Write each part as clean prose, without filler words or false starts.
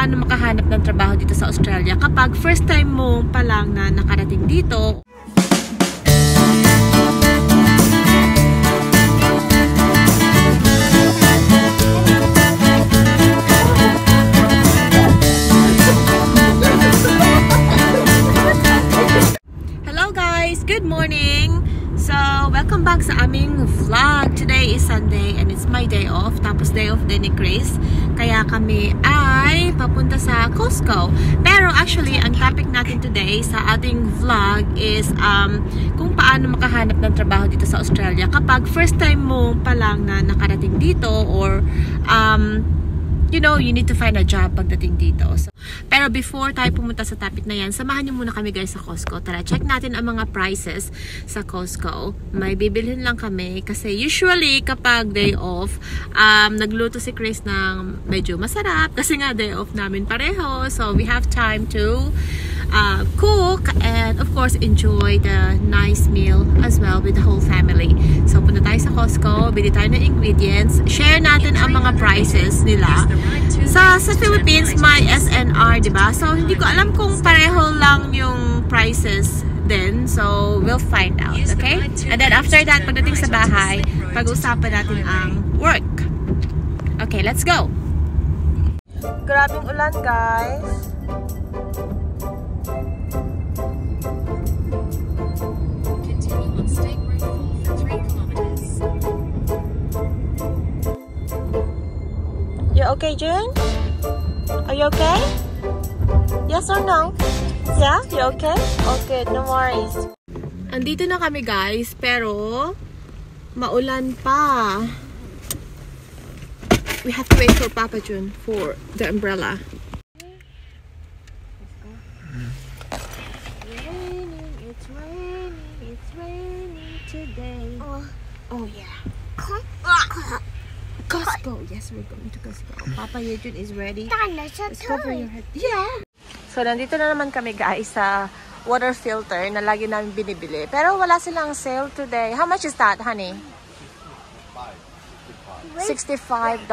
paano makahanap ng trabaho dito sa Australia kapag first time mo pa lang na nakarating dito. Hello guys! Good morning! So, welcome back sa aming vlog. Today is Sunday and it's my day off. Tapos day off din ni Chris. Kaya kami ay papunta sa Costco. Pero actually, ang topic natin today sa ating vlog is kung paano makahanap ng trabaho dito sa Australia kapag first time mo pa lang na nakarating dito or you know, you need to find a job pagdating dito. So, pero before tayo pumunta sa topic na yan, samahan niyo muna kami guys sa Costco. Tara, check natin ang mga prices sa Costco. May bibilhin lang kami kasi usually kapag day off, nagluto si Chris ng medyo masarap kasi nga day off namin pareho. So, we have time to cook and of course enjoy the nice meal as well with the whole family. So, punta tayo sa Costco, bili tayo ng ingredients, share natin ang mga prices nila. Sa Philippines, may SNR, diba? So, hindi ko alam kung pareho lang yung prices din. So, we'll find out, okay? And then after that, pagdating sa bahay, pag-usapan natin ang work. Okay, let's go! Grabing ulan, guys. You okay, June? Are you okay? Yes or no? Yeah? You okay? Okay, no worries. Andito na kami guys, pero maulan pa. We have to wait for Papa June for the umbrella. It's raining today. Oh yeah. Costco. Yes, we're going to Costco. Papa Yejun is ready. Let's cover your head. Yeah. So, nandito na naman kami guys sa water filter na lagi namin binibili. Pero wala silang sale today. How much is that, honey? $65,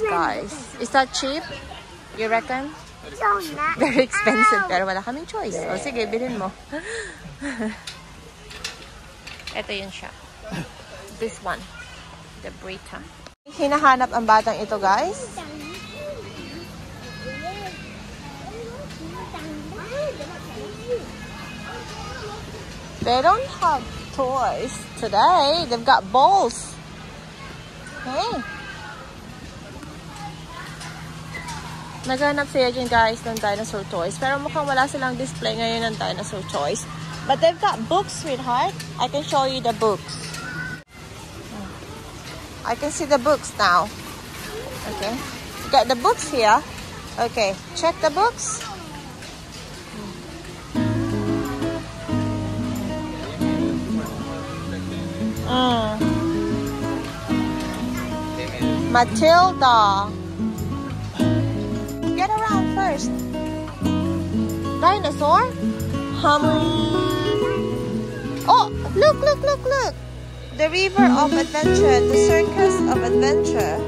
guys. Is that cheap? You reckon? Very expensive, pero wala kaming choice. O, sige, bilhin mo. Ito yun siya. This one. The Brita. Hinahanap ang batang ito, guys. They don't have toys today. They've got balls. Okay. Naghanap siya dyan, guys, ng dinosaur toys. Pero mukhang wala silang display ngayon ng dinosaur toys. But they've got books, sweetheart. I can show you the books. I can see the books now. Okay. Got the books here. Okay. Check the books. Matilda. Get around first. Dinosaur? Oh, look, look, look, look. The River of Adventure, the Circus of Adventure,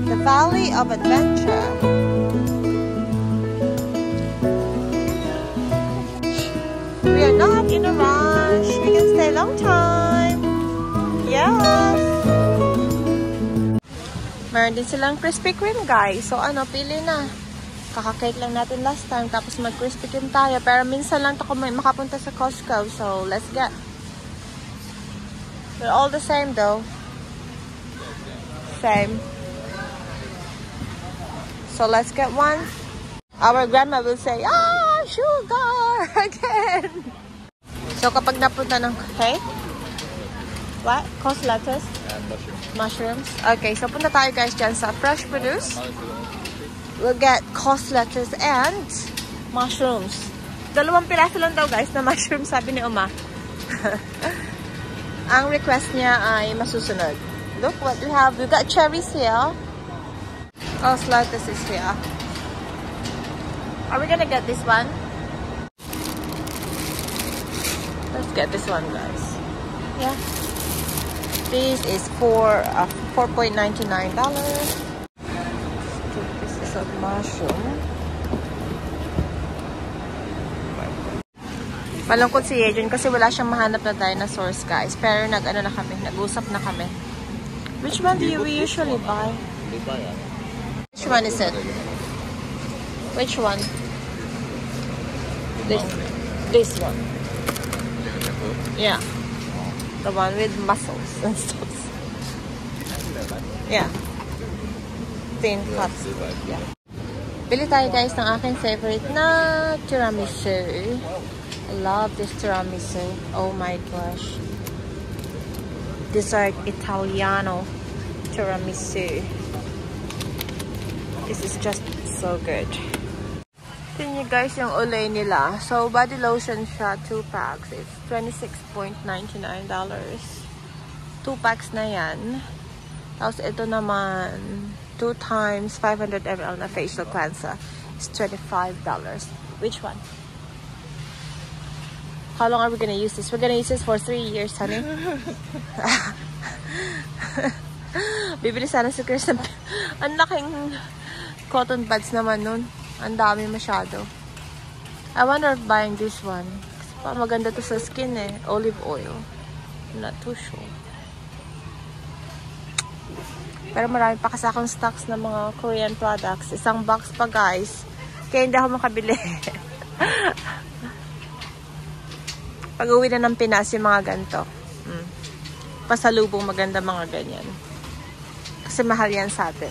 the Valley of Adventure. We are not in a rush. We can stay a long time. Yes. Meron din silang Krispy Kreme, guys. So, pili na. Kakakake lang natin last time, tapos mag-Krispy Kreme tayo. Pero minsan lang ako makapunta sa Costco. So, let's get. They're all the same though. Same. So let's get one. Our grandma will say, sugar again. So kapag napunta ng, hey? What? Cost lettuce? Mushrooms. Okay, so punta tayo guys dyan sa fresh produce. We'll get cost lettuce and mushrooms. 2 piraso lang daw guys na mushroom, sabi ni Oma. Ang request niya ay masusunod. Look what we have. We got cherries here. Cost lettuce is here. Are we gonna get this one? Let's get this one, guys. Yeah. This is for $4.99. This is so mushroom. Malungkot si Adrian kasi wala siyang mahanap na dinosaurs, guys. Pero nag-ano na kami, nag-usap na kami. Which one do you usually buy? Which one is it? Which one? This one. Yeah. The one with muscles and stuff. Yeah. Thin cuts. Yeah. Bili tayo, guys, ng aking favorite na tiramisu. I love this tiramisu. Oh my gosh. Dessert Italiano tiramisu. This is just so good. Tignan nyo, guys, yung Olay nila. So, body lotion siya, 2 packs. It's $26.99. 2 packs na yan. Tapos, ito naman, 2 times 500 ml na facial cleanser. It's $25. Which one? How long are we gonna use this? We're gonna use this for 3 years, honey. Bibili sana si Chris. Ang laking cotton buds naman nun. Ang dami masyado. I wonder if buying this one. Kasi pa maganda to sa skin eh. Olive oil. I'm not too sure. Pero marami pa kasi akong stocks ng mga Korean products. Isang box pa, guys. Kaya hindi ako makabili. Pag uwi na ng Pinas yung mga ganito. Pasalubong maganda mga ganyan. Kasi mahal yan sa atin.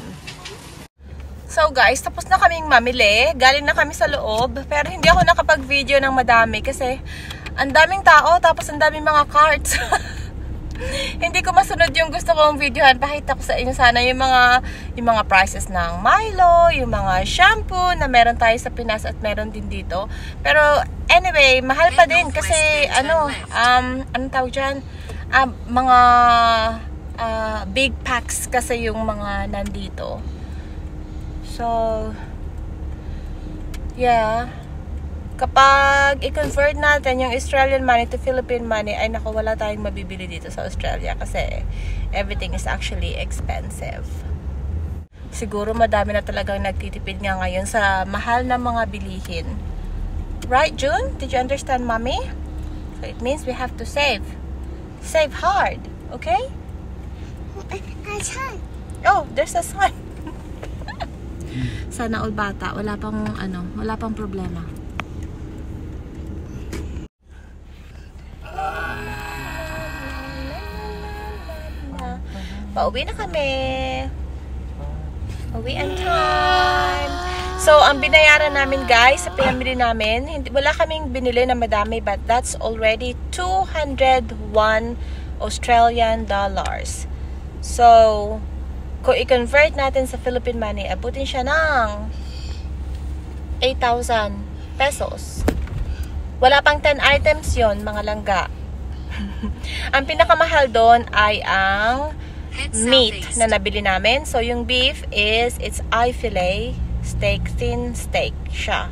So guys, tapos na kaming mamili. Galing na kami sa loob. Pero hindi ako nakapag-video ng madami kasi ang daming tao tapos ang daming mga carts. Hindi ko masunod yung gusto kong videohan. Pakita ko sa inyo sana yung mga prices ng Milo, yung mga shampoo na meron tayo sa Pinas at meron din dito. Pero anyway, mahal pa din kasi anong tawag dyan? Mga big packs kasi yung mga nandito. So, yeah. Kapag i-convert natin yung Australian money to Philippine money, ay naku, wala tayong mabibili dito sa Australia kasi everything is actually expensive. Siguro madami na talagang nagtitipid nga ngayon sa mahal na mga bilihin. Right, June? Did you understand, Mommy? So it means we have to save. Save hard, okay? A sun. Oh, there's a sun. Sana all bata, wala pang problema. Pauwi na kami. Uwian time. So, ang binayaran namin, guys, sa pinamili namin, wala kaming binili na madami, but that's already 201 Australian dollars. So, kung i-convert natin sa Philippine money, abutin siya ng 8,000 pesos. Wala pang 10 items yon, mga langga. Ang pinakamahal doon ay ang meat na nabili namin. So, yung beef is, it's eye fillet steak, thin steak siya.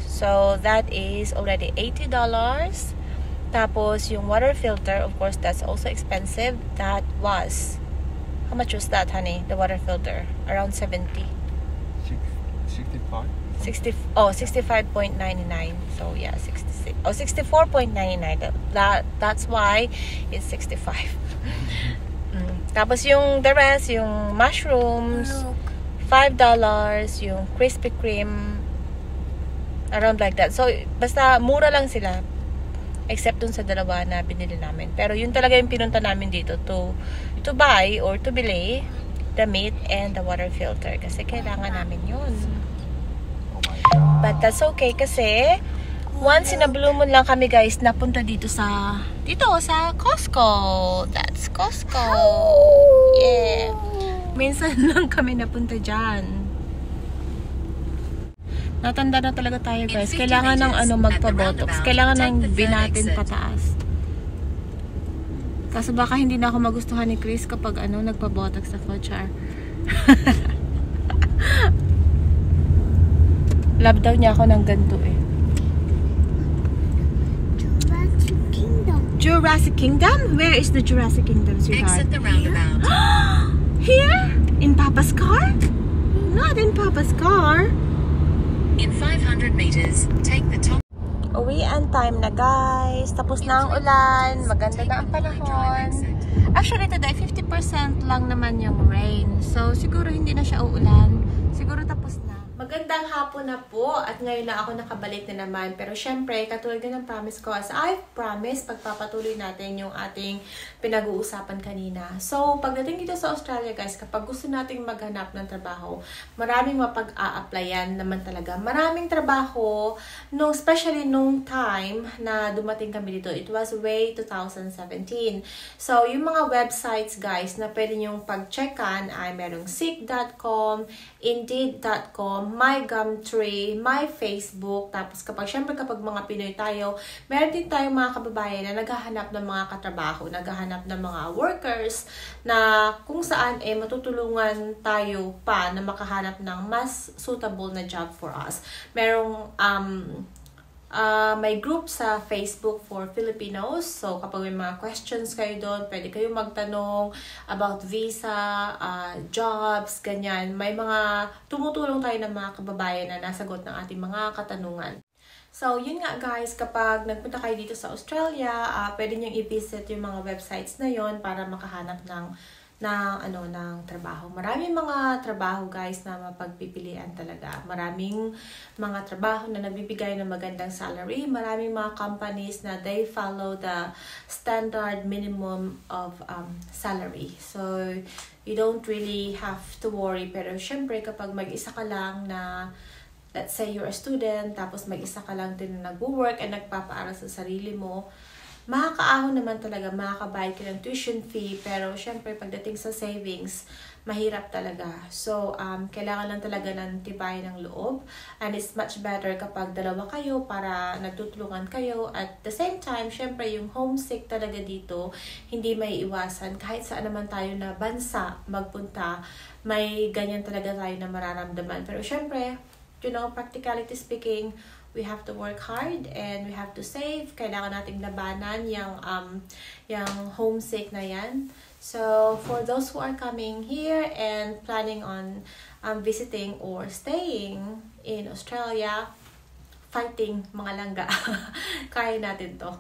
So, that is already $80. Tapos, yung water filter, of course, that's also expensive. That was, how much was that, honey? The water filter? Around 70. 65? 65.99. So, yeah, 66. Oh, 64.99. That's why it's 65. Tapos yung the rest, yung mushrooms, $5, yung Krispy Kreme, around like that. So, basta mura lang sila. Except dun sa dalawa na binili namin. Pero yun talaga yung pinunta namin dito to buy or to bili the meat and the water filter. Kasi kailangan namin yun. But that's okay kasi once in a blue moon lang kami, guys, napunta dito sa Costco. That's Costco. Yeah. Minsan lang kami napunta dyan. Natanda na talaga tayo, guys. Kailangan ng magpa-botox. Kailangan ng binatin pataas. Kaso baka hindi na ako magustuhan ni Chris kapag nagpa-botox ako, char. Love daw niya ako ng ganito eh. Jurassic Kingdom? Where is the Jurassic Kingdom, sweetheart? Exit the roundabout. Here? In Papa's car? not in Papa's car. In 500 meters, take the top. Uwian time na guys. Tapos na ang ulan. Maganda na ang panahon. Actually today 50% lang naman yung rain. So siguro hindi na siya uulan. Siguro tapos na. Magandang hapon na po at ngayon na ako nakabalik na naman. Pero syempre, katulad ng promise ko, as I promise, pagpapatuloy natin yung ating pinag-uusapan kanina. So, pagdating dito sa Australia guys, kapag gusto nating maghanap ng trabaho, maraming mapag-a-applyan naman talaga. Maraming trabaho, especially nung time na dumating kami dito. It was way 2017. So, yung mga websites guys na pwede nyong pag-checkan ay merong seek.com, indeed.com, my Gumtree, my Facebook. Tapos syempre kapag mga Pinoy tayo, meron din tayong mga kababayan na naghahanap ng mga katrabaho, naghahanap ng mga workers na kung saan matutulungan tayo pa na makahanap ng mas suitable na job for us. Merong may group sa Facebook for Filipinos. So, kapag may mga questions kayo doon, pwede kayo magtanong about visa, jobs, ganyan. May mga tumutulong tayo ng mga kababayan na nasagot ng ating mga katanungan. So, yun nga guys, kapag nagpunta kayo dito sa Australia, pwede nyo i-visit yung mga websites na yon para makahanap ng trabaho. Maraming mga trabaho guys na mapagpipilian talaga. Maraming mga trabaho na nagbibigay ng magandang salary. Maraming mga companies na they follow the standard minimum of salary. So, you don't really have to worry. Pero syempre kapag mag-isa ka lang na let's say you're a student, tapos mag-isa ka lang din na nag-work and nagpapaaral sa sarili mo, makakaahon naman talaga, makakabayad ka ng tuition fee, pero syempre pagdating sa savings, mahirap talaga. So, kailangan lang talaga ng tibay ng loob, and it's much better kapag dalawa kayo para nagtutulungan kayo. At the same time, syempre yung homesick talaga dito, hindi may iwasan. Kahit saan naman tayo na bansa magpunta, may ganyan talaga tayo na mararamdaman. Pero syempre, practicality speaking, we have to work hard and we have to save. Kailangan nating labanan yung homesick na yan. So, for those who are coming here and planning on visiting or staying in Australia, fighting mga langga. Kaya natin to.